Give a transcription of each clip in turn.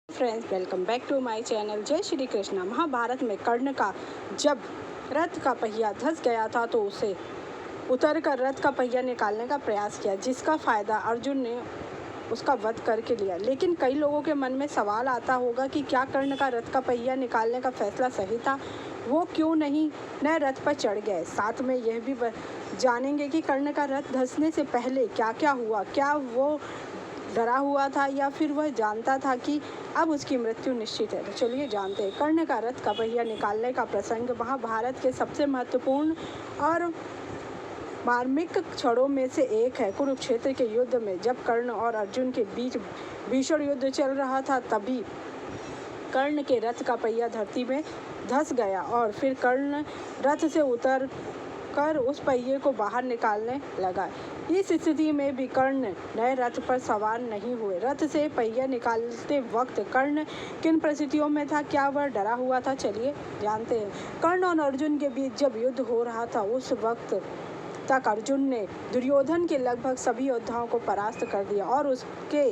Friends, welcome back to my channel. जय श्री कृष्णा। महाभारत में कर्ण का जब रथ का पहिया धंस गया था तो उसे उतरकर रथ का पहिया निकालने का प्रयास किया, जिसका फायदा अर्जुन ने उसका वध करके लिया। लेकिन कई लोगों के मन में सवाल आता होगा कि क्या कर्ण का रथ का पहिया निकालने का फैसला सही था? वो क्यों नहीं नए रथ पर चढ़ गए? साथ में यह भी जानेंगे कि कर्ण का रथ धंसने से पहले क्या क्या हुआ। क्या वो डरा हुआ था या फिर वह जानता था कि अब उसकी मृत्यु निश्चित है? तो चलिए जानते हैं। कर्ण का रथ का पहिया निकालने का प्रसंग महाभारत के सबसे महत्वपूर्ण और मार्मिक क्षणों में से एक है। कुरुक्षेत्र के युद्ध में जब कर्ण और अर्जुन के बीच भीषण युद्ध चल रहा था, तभी कर्ण के रथ का पहिया धरती में धंस गया और फिर कर्ण रथ से उतर कर उस पहिए को बाहर निकालने लगा। इस स्थिति में भी कर्ण नए रथ पर सवार नहीं हुए। रथ से पहिया निकालते वक्त कर्ण किन परिस्थितियों में था? क्या वह डरा हुआ था? चलिए जानते हैं। कर्ण और अर्जुन के बीच जब युद्ध हो रहा था, उस वक्त तक अर्जुन ने दुर्योधन के लगभग सभी योद्धाओं को परास्त कर दिया और उसके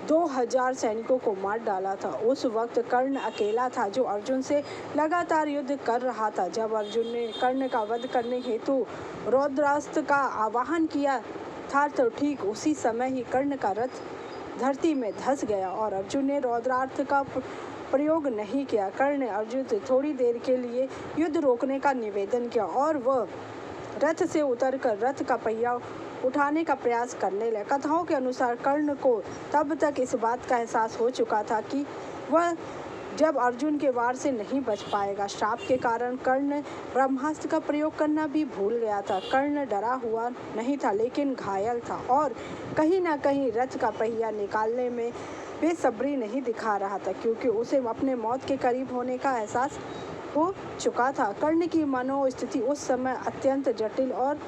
2000 सैनिकों को मार डाला था। उस वक्त कर्ण अकेला था जो अर्जुन से लगातार युद्ध कर रहा था। जब अर्जुन ने कर्ण का वध करने हेतु रौद्रास्त्र का आवाहन किया था, तो ठीक उसी समय ही कर्ण का रथ धरती में धंस गया और अर्जुन ने रौद्रास्त्र का प्रयोग नहीं किया। कर्ण ने अर्जुन से थोड़ी देर के लिए युद्ध रोकने का निवेदन किया और वह रथ से उतरकर रथ का पहिया उठाने का प्रयास करने लगा। कथाओं के अनुसार कर्ण को तब तक इस बात का एहसास हो चुका था कि वह जब अर्जुन के वार से नहीं बच पाएगा। श्राप के कारण कर्ण ब्रह्मास्त्र का प्रयोग करना भी भूल गया था। कर्ण डरा हुआ नहीं था, लेकिन घायल था और कहीं ना कहीं रथ का पहिया निकालने में बेसब्री नहीं दिखा रहा था, क्योंकि उसे अपने मौत के करीब होने का एहसास हो चुका था। कर्ण की मनोस्थिति उस समय अत्यंत जटिल और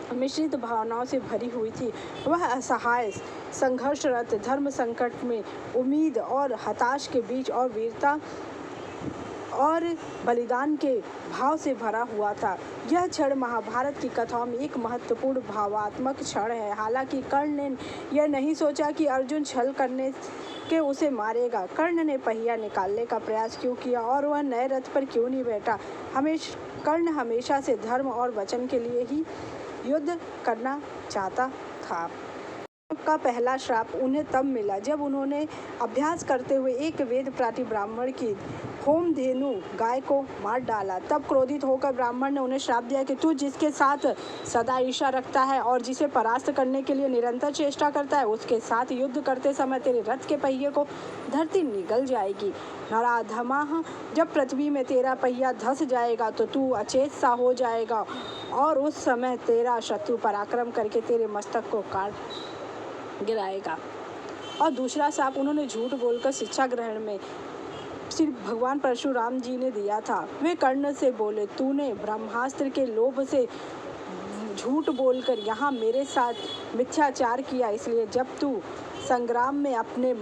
मिश्रित भावनाओं से भरी हुई थी। वह असहाय, संघर्षरत, धर्म संकट में, उम्मीद और हताश के बीच और वीरता और बलिदान के भाव से भरा हुआ था। यह क्षण महाभारत की कथाओं में एक महत्वपूर्ण भावात्मक क्षण है। हालांकि कर्ण ने यह नहीं सोचा कि अर्जुन छल करने के उसे मारेगा। कर्ण ने पहिया निकालने का प्रयास क्यों किया और वह नए रथ पर क्यों नहीं बैठा? कर्ण हमेशा से धर्म और वचन के लिए ही युद्ध करना चाहता था। का पहला श्राप उन्हें तब मिला जब उन्होंने अभ्यास करते हुए एक वेद प्राति ब्राह्मण की होमधेनु गाय को मार डाला। तब क्रोधित होकर ब्राह्मण ने उन्हें श्राप दिया कि तू जिसके साथ सदा ईर्ष्या रखता है और जिसे परास्त करने के लिए निरंतर चेष्टा करता है, उसके साथ युद्ध करते समय तेरे रथ के पहिए को धरती निगल जाएगी। नराधमा, जब पृथ्वी में तेरा पहिया धंस जाएगा तो तू अचेत सा हो जाएगा और उस समय तेरा शत्रु पराक्रम करके तेरे मस्तक को काट गिराएगा। और दूसरा शाप उन्होंने झूठ बोलकर शिक्षा ग्रहण में श्री भगवान परशुराम जी ने दिया था। वे कर्ण से बोले, तूने ब्रह्मास्त्र के लोभ से झूठ बोलकर यहाँ मेरे साथ मिथ्याचार किया, इसलिए जब तू संग्राम में अपने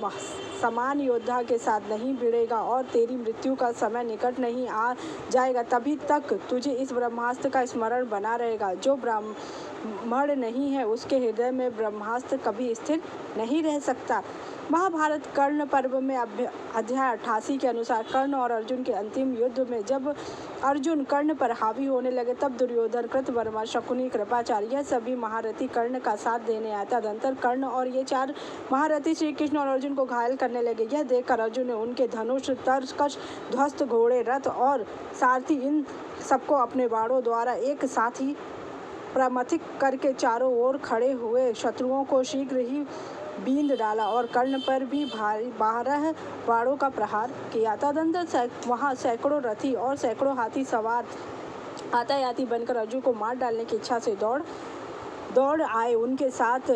समान योद्धा के साथ नहीं भिड़ेगा और तेरी मृत्यु का समय निकट नहीं आ जाएगा, तभी तक तुझे इस ब्रह्मास्त्र का स्मरण बना रहेगा। जो ब्राह्मण नहीं है, उसके हृदय में ब्रह्मास्त्र कभी स्थिर नहीं रह सकता। महाभारत कर्ण पर्व में अध्याय 88 के अनुसार कर्ण और अर्जुन के अंतिम युद्ध में जब अर्जुन कर्ण पर हावी होने लगे, तब दुर्योधन, कृतवर्मा, शकुनी, कृपाचार्य, यह सभी महारथी कर्ण का साथ देने आया। तदंतर कर्ण और ये 4 महारथी श्री कृष्ण और अर्जुन को घायल करने लगे। यह देखकर अर्जुन ने उनके धनुष, तरकश, ध्वस्त, घोड़े, रथ और सारथी, इन सबको अपने बाणों द्वारा एक साथ ही प्रमथित करके चारों ओर खड़े हुए शत्रुओं को शीघ्र ही बींद डाला और कर्ण पर भी भारी 12 बाणों का प्रहार किया। तदंतर वहां सैकड़ों रथी और सैकड़ों हाथी सवार आतायाती बनकर अर्जुन को मार डालने की इच्छा से दौड़ आए। उनके साथ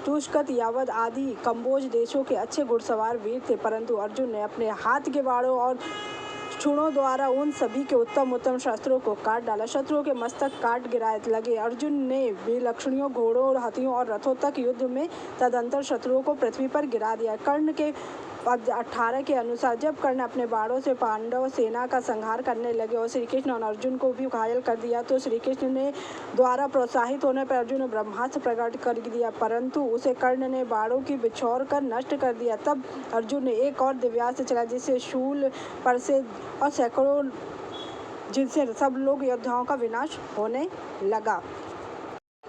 तुष्कत, यावद आदि कंबोज देशों के अच्छे घुड़सवार वीर थे, परंतु अर्जुन ने अपने हाथ के बाणों और क्षुणों द्वारा उन सभी के उत्तम शस्त्रों को काट डाला। शत्रुओं के मस्तक काट गिराए लगे। अर्जुन ने विलक्षणियों, घोड़ों, हाथियों और रथों तक युद्ध में तदंतर शत्रुओं को पृथ्वी पर गिरा दिया। कर्ण के 18 के अनुसार जब कर्ण अपने बाणों से पांडव सेना का संहार करने लगे और श्री कृष्ण और अर्जुन को भी घायल कर दिया तो श्री कृष्ण ने द्वारा प्रोत्साहित होने पर अर्जुन ने ब्रह्मास्त्र प्रकट कर दिया, परंतु उसे कर्ण ने बाणों की बिछोर कर नष्ट कर दिया। तब अर्जुन ने एक और दिव्यास्त्र चला जिससे शूल पर से और सैकड़ों जिनसे सब लोग योद्धाओं का विनाश होने लगा।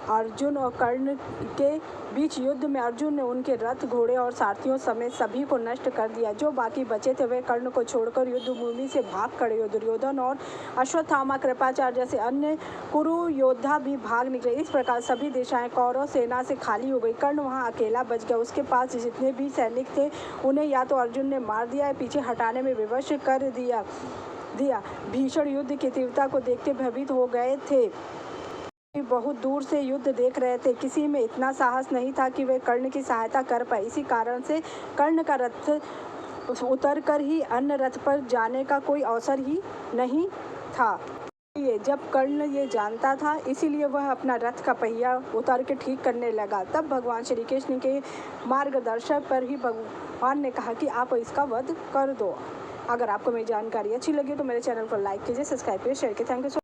अर्जुन और कर्ण के बीच युद्ध में अर्जुन ने उनके रथ, घोड़े और सारथियों समेत सभी को नष्ट कर दिया। जो बाकी बचे थे वे कर्ण को छोड़कर युद्ध भूमि से भाग खड़े। दुर्योधन और अश्वत्थामा, कृपाचार्य जैसे अन्य कुरु योद्धा भी भाग निकले। इस प्रकार सभी दिशाएं कौरव सेना से खाली हो गई। कर्ण वहां अकेला बच गया। उसके पास जितने भी सैनिक थे उन्हें या तो अर्जुन ने मार दिया या पीछे हटाने में विवश कर दिया। भीषण युद्ध की तीव्रता को देखते भयभीत हो गए थे। बहुत दूर से युद्ध देख रहे थे। किसी में इतना साहस नहीं था कि वे कर्ण की सहायता कर पाए। इसी कारण से कर्ण का रथ उतरकर ही अन्य रथ पर जाने का कोई अवसर ही नहीं था। जब कर्ण ये जानता था इसीलिए वह अपना रथ का पहिया उतार के ठीक करने लगा। तब भगवान श्री कृष्ण के मार्गदर्शन पर ही भगवान ने कहा कि आप इसका वध कर दो। अगर आपको मेरी जानकारी अच्छी लगी तो मेरे चैनल को लाइक कीजिए, सब्सक्राइब कीजिए, शेयर कीजिए। Thank you.